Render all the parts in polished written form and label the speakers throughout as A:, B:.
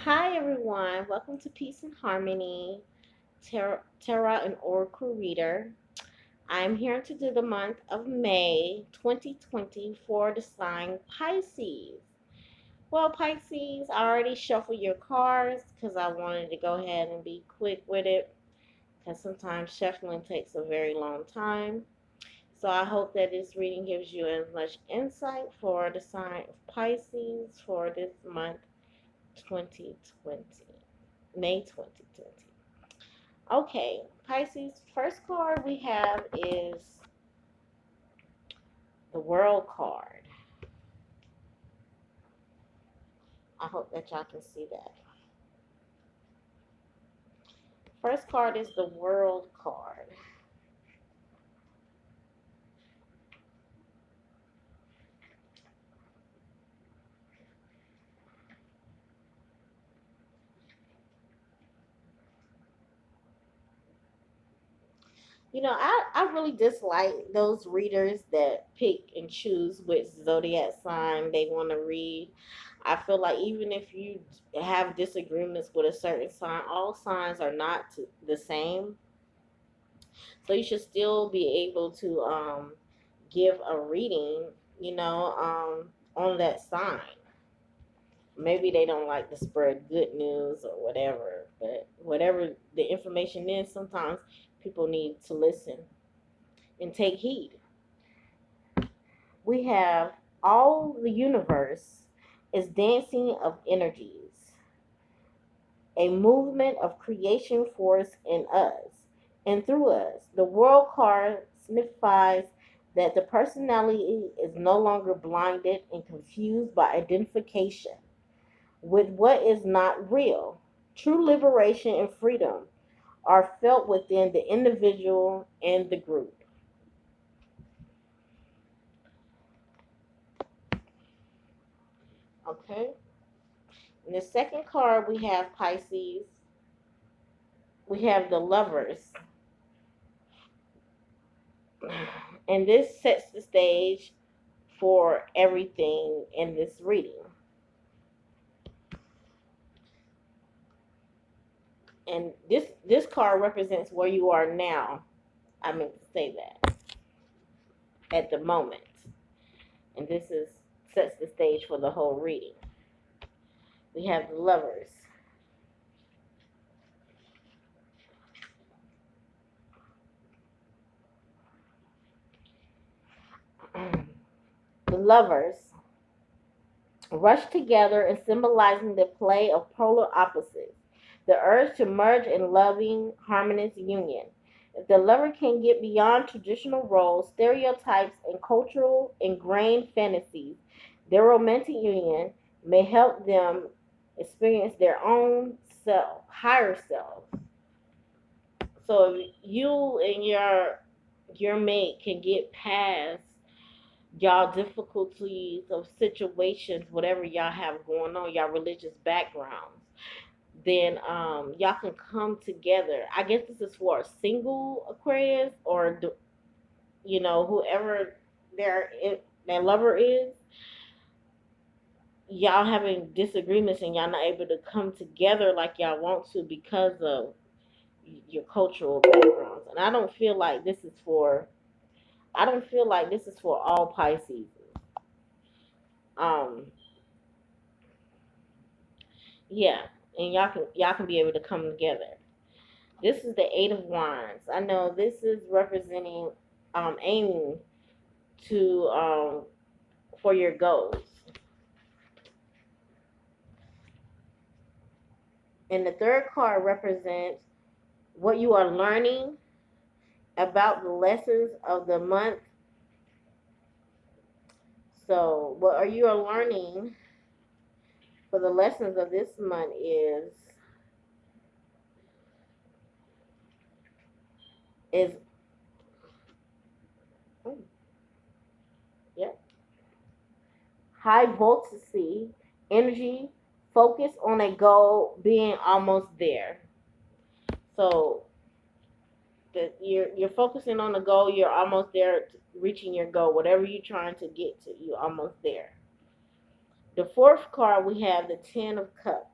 A: Hi everyone, welcome to Peace and Harmony, Tarot and Oracle Reader. I'm here to do the month of May 2020 for the sign Pisces. Well, Pisces, I already shuffled your cards because I wanted to go ahead and be quick with it because sometimes shuffling takes a very long time. So I hope that this reading gives you as much insight for the sign of Pisces for this month 2020. May 2020. Okay, Pisces, first card we have is the World card. I hope that y'all can see that. First card is the World card. I really dislike those readers that pick and choose which zodiac sign they want to read. I feel like even if you have disagreements with a certain sign, all signs are not the same. So you should still be able to give a reading, on that sign. Maybe they don't like to spread good news or whatever, but whatever the information is, sometimes people need to listen and take heed. We have all the universe is dancing of energies, a movement of creation force in us and through us. The world card signifies that the personality is no longer blinded and confused by identification with what is not real. True liberation and freedom are felt within the individual and the group. Okay? In the second card, we have Pisces. We have the lovers. And this sets the stage for everything in this reading. And this card represents where you are now. I meant to say that at the moment. And this is sets the stage for the whole reading. We have the lovers. The lovers rush together and symbolizing the play of polar opposites, the urge to merge in loving, harmonious union. If the lover can get beyond traditional roles, stereotypes, and cultural ingrained fantasies, their romantic union may help them experience their own self, higher self. So if you and your mate can get past y'all difficulties of situations, whatever y'all have going on, y'all religious backgrounds, then y'all can come together. I guess this is for a single Aquarius or whoever their lover is. Y'all having disagreements and y'all not able to come together like y'all want to because of your cultural backgrounds. And I don't feel like this is for all Pisces. Um, yeah, and y'all can be able to come together. This is the Eight of Wands. I know this is representing aiming to for your goals. And the third card represents what you are learning about the lessons of the month. So what are you are learning for the lessons of this month is oh, yeah, high voltage energy, focus on a goal, being almost there. So that you're focusing on the goal, you're almost there, reaching your goal. Whatever you're trying to get to, you're almost there. The fourth card we have the Ten of Cups.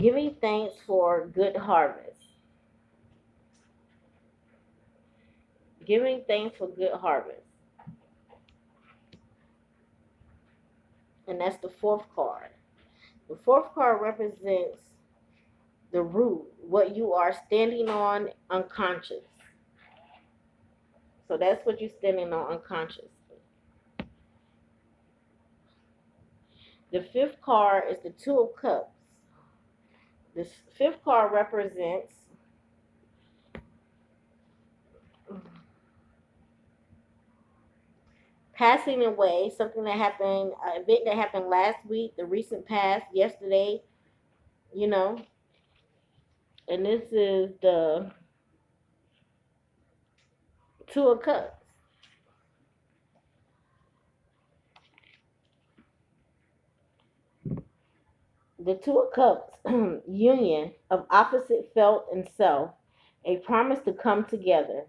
A: Giving thanks for good harvest. Giving thanks for good harvest. And that's the fourth card. The fourth card represents the root, what you are standing on unconscious. So that's what you're standing on unconsciously. The fifth card is the Two of Cups. This fifth card represents passing away, something that happened, an event that happened last week, the recent past, yesterday, you know. And this is the Two of Cups. The Two of Cups, union of opposite felt and self, a promise to come together.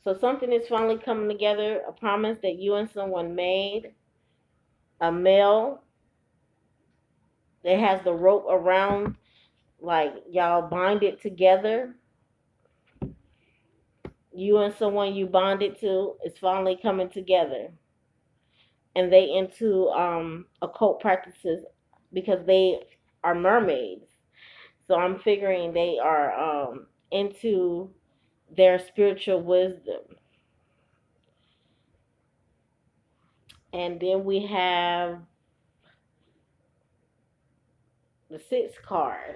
A: So something is finally coming together, a promise that you and someone made, a male that has the rope around, like y'all bind it together. You and someone you bonded to is finally coming together. And they into occult practices because they are mermaids. So I'm figuring they are into their spiritual wisdom. And then we have the sixth card.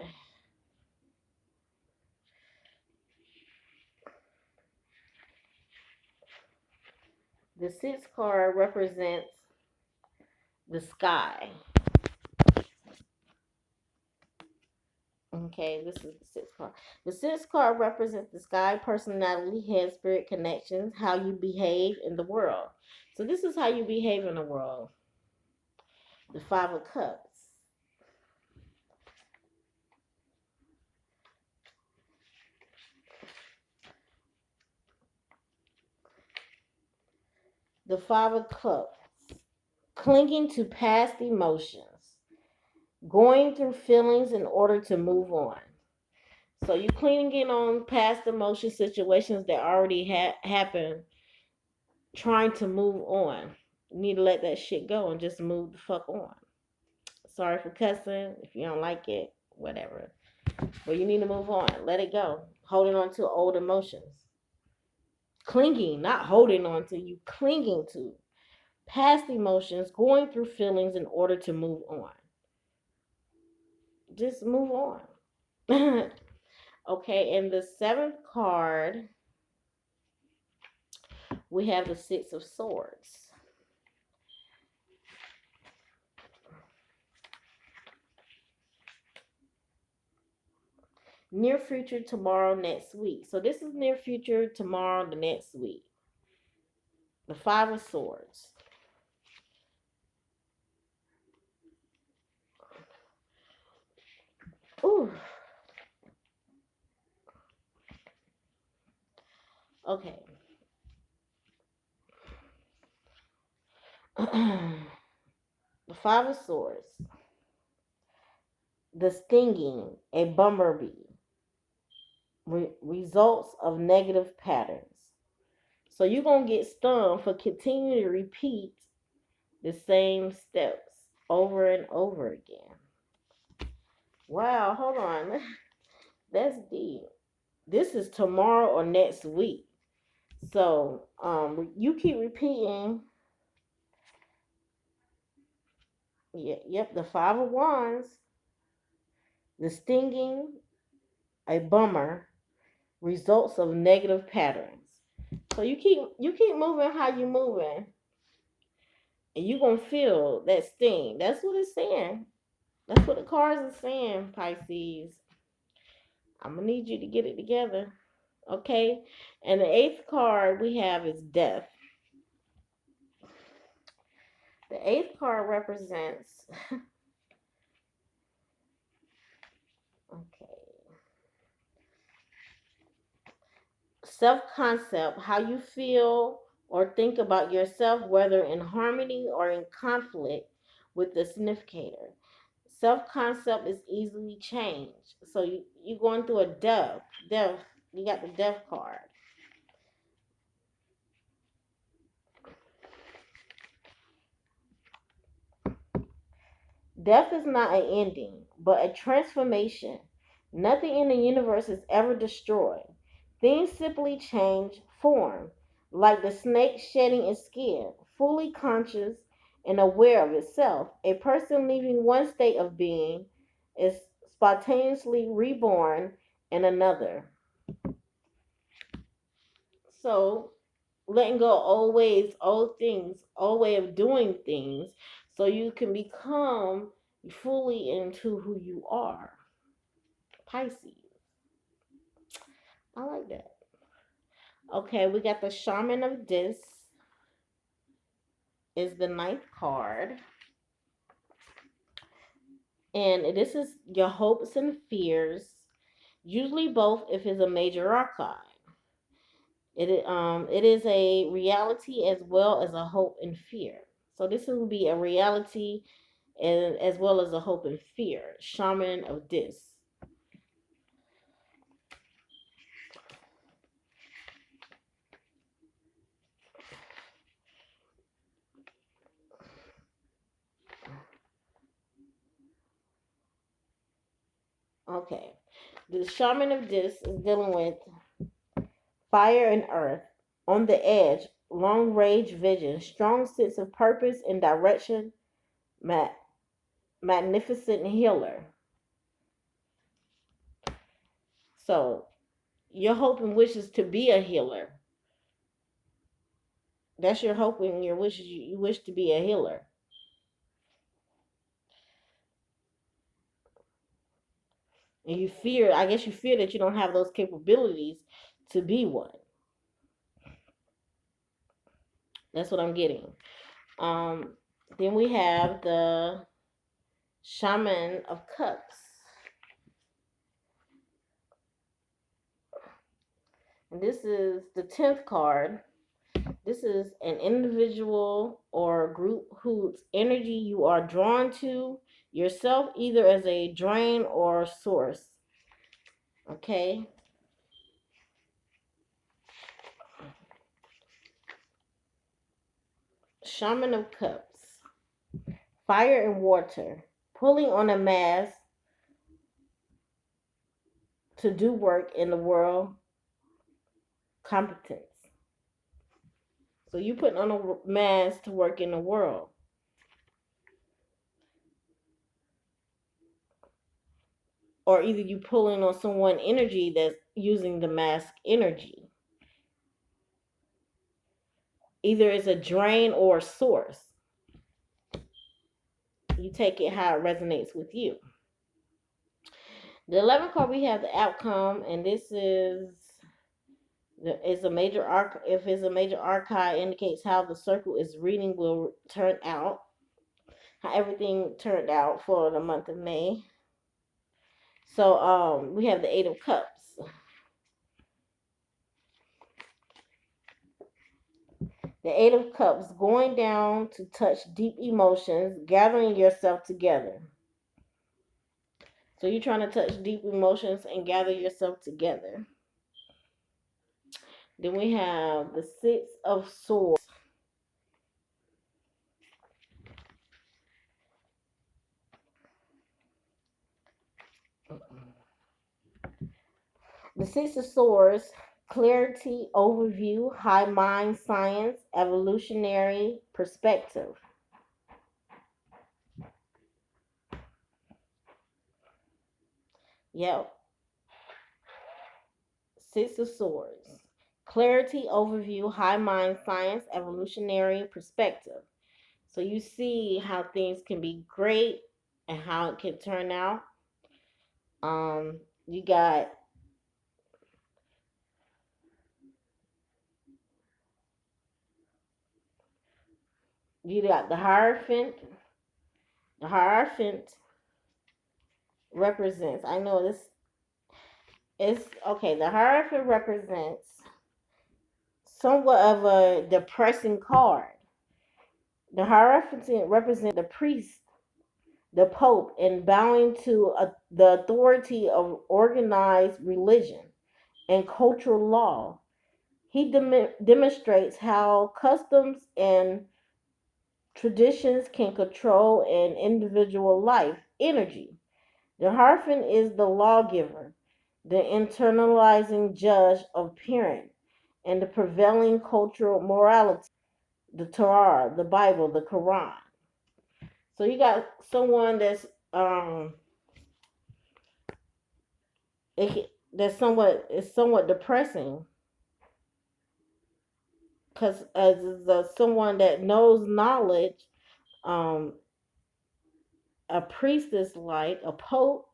A: The sixth card represents the sky. Okay, this is the sixth card. The sixth card represents the sky, personality, head, spirit connections, how you behave in the world. So this is how you behave in the world. The Five of Cups. The Five of Cups. Clinging to past emotions. Going through feelings in order to move on. So you clinging on past emotion situations that already happened, trying to move on. You need to let that shit go and just move the fuck on. Sorry for cussing. If you don't like it, whatever. But you need to move on. Let it go. Holding on to old emotions. Clinging, not holding on to, you clinging to past emotions, going through feelings in order to move on. Just move on. Okay, and the seventh card, we have the Six of Swords. Near future, tomorrow, next week. So this is near future, tomorrow, the next week. The Five of Swords. Ooh. Okay. The Five of Swords. The Stinging, a bumblebee. Results of negative patterns. So you're going to get stung for continuing to repeat the same steps over and over again. Wow, hold on. That's deep. This is tomorrow or next week. So you keep repeating. Yep, the Five of Wands, the Stinging, a bummer, results of negative patterns. So you keep moving how you moving, and you gonna feel that sting. That's what it's saying. That's what the cards are saying, Pisces. I'm gonna need you to get it together, okay? And the eighth card we have is death. The eighth card represents okay, self-concept, how you feel or think about yourself, whether in harmony or in conflict with the significator. Self-concept is easily changed. So you're going through a death. You got the death card. Death is not an ending, but a transformation. Nothing in the universe is ever destroyed. Things simply change form, like the snake shedding its skin, fully conscious and aware of itself. A person leaving one state of being is spontaneously reborn in another. So, letting go of old ways, old things, old way of doing things, so you can become fully into who you are. Pisces. I like that. Okay, we got the Shaman of Dis is the ninth card. And this is your hopes and fears, usually both if it's a major arcane. It is a reality as well as a hope and fear. So this will be a reality and as well as a hope and fear. Shaman of Dis. Okay. The Shaman of Dis is dealing with fire and earth, on the edge, long range vision, strong sense of purpose and direction, ma- magnificent healer. So your hope and wishes to be a healer. That's your hope and your wishes. You wish to be a healer. And you fear, I guess you fear that you don't have those capabilities to be one. That's what I'm getting. Um, then we have the Shaman of Cups. And this is the 10th card. This is an individual or group whose energy you are drawn to yourself, either as a drain or source. Okay? Shaman of Cups. Fire and water. Pulling on a mass to do work in the world. Competence. So you putting on a mask to work in the world. Or either you pulling on someone energy that's using the mask energy. Either it's a drain or a source. You take it how it resonates with you. The 11th card we have the outcome, and this is a major arc. If it's a major archive, indicates how the circle is reading will turn out, how everything turned out for the month of May. So we have the 8 of Cups. The 8 of Cups, going down to touch deep emotions, gathering yourself together. So you're trying to touch deep emotions and gather yourself together. Then we have the 6 of Swords. The 6 of Swords, clarity, overview, high mind, science, evolutionary perspective. Yep. 6 of Swords. Clarity, overview, high mind, science, evolutionary perspective. So you see how things can be great and how it can turn out. You got the Hierophant. The Hierophant represents. I know this is okay. The Hierophant represents somewhat of a depressing card. The Hierophant represents the priest the Pope, and bowing to the authority of organized religion and cultural law. He demonstrates how customs and traditions can control an individual life energy. The Hierophant is the lawgiver, the internalizing judge of parent, and the prevailing cultural morality, the Torah, the Bible, the Quran. So you got someone um that's somewhat depressing because as someone that knows knowledge, um, a priestess like a pope,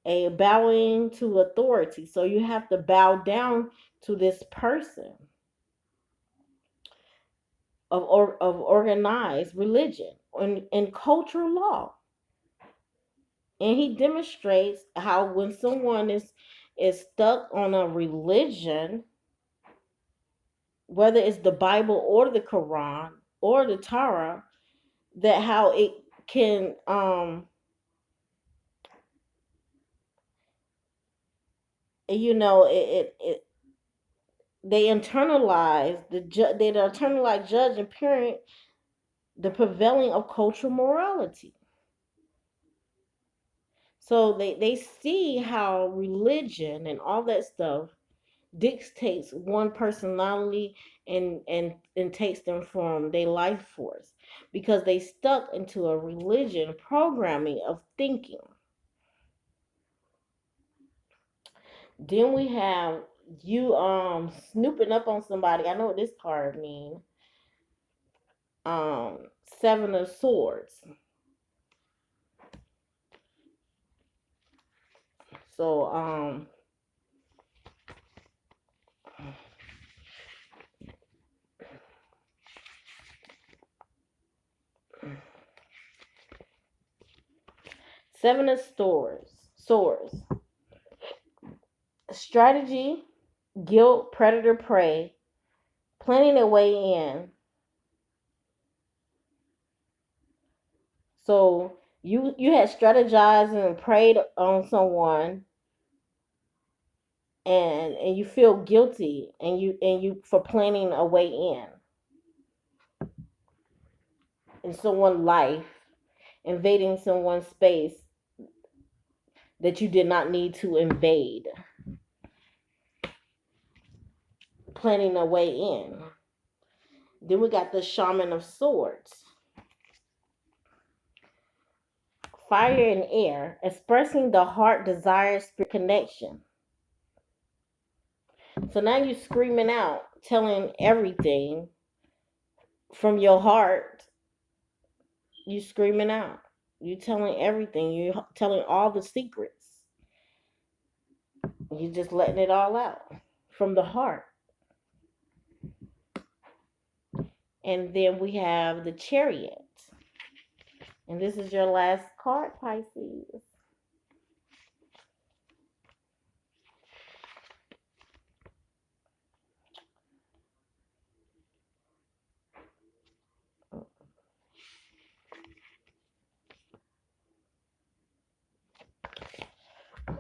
A: a bowing to authority. So you have to bow down to this person of organized religion and cultural law. And he demonstrates how when someone is stuck on a religion, whether it's the Bible or the Quran or the Torah, that how it can they internalize they internalize judge and parent the prevailing of cultural morality. So they see how religion and all that stuff dictates one personality and takes them from their life force because they stuck into a religion programming of thinking. Then we have you snooping up on somebody. I know what this card means. Seven of Swords. So Seven of Swords. Strategy, guilt, predator, prey, planning a way in. So you had strategized and preyed on someone, and you feel guilty, and you for planning a way in someone's life, invading someone's space that you did not need to invade, planning a way in. Then we got the Shaman of Swords. Fire and air, expressing the heart, desire, spirit connection. So now you're screaming out, telling everything from your heart. You screaming out. You telling everything. You telling all the secrets. You just letting it all out from the heart. And then we have the Chariot. And this is your last card, Pisces.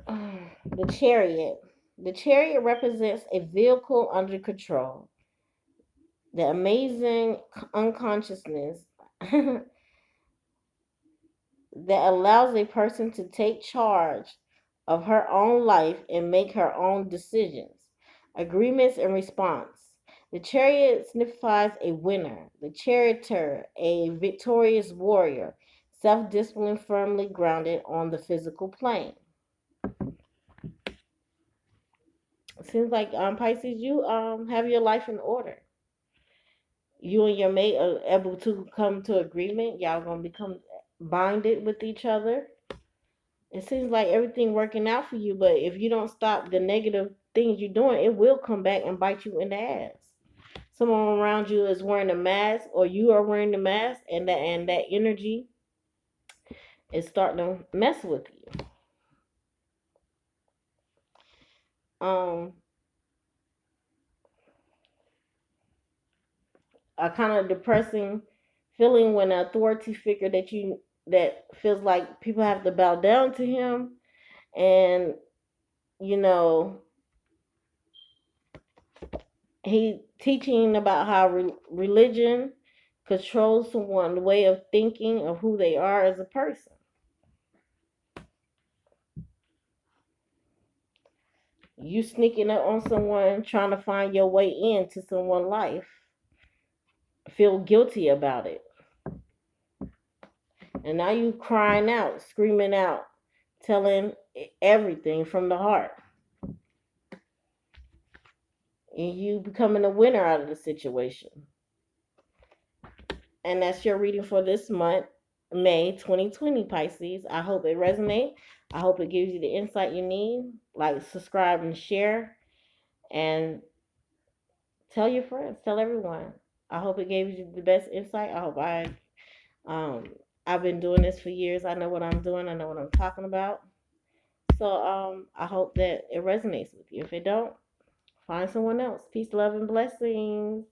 A: The Chariot. The Chariot represents a vehicle under control. The amazing unconsciousness that allows a person to take charge of her own life and make her own decisions, agreements, and response. The chariot signifies a winner, the charioteer, a victorious warrior, self discipline firmly grounded on the physical plane. It seems like Pisces, you have your life in order. You and your mate are able to come to agreement. Y'all gonna become binded with each other. It seems like everything working out for you, but if you don't stop the negative things you're doing, it will come back and bite you in the ass. Someone around you is wearing a mask, or you are wearing the mask, and that energy is starting to mess with you. Um, a kind of depressing feeling when an authority figure that you that feels like people have to bow down to him, and you know he teaching about how religion controls someone's way of thinking of who they are as a person. You sneaking up on someone trying to find your way into someone's life, feel guilty about it, and now you crying out, screaming out, telling everything from the heart, and you becoming a winner out of the situation. And that's your reading for this month, May 2020, Pisces. I hope it resonates. I hope it gives you the insight you need. Like, subscribe, and share. And tell your friends, tell everyone. I hope it gave you the best insight. I hope um I've been doing this for years. I know what I'm doing. I know what I'm talking about. So I hope that it resonates with you. If it don't, find someone else. Peace, love, and blessings.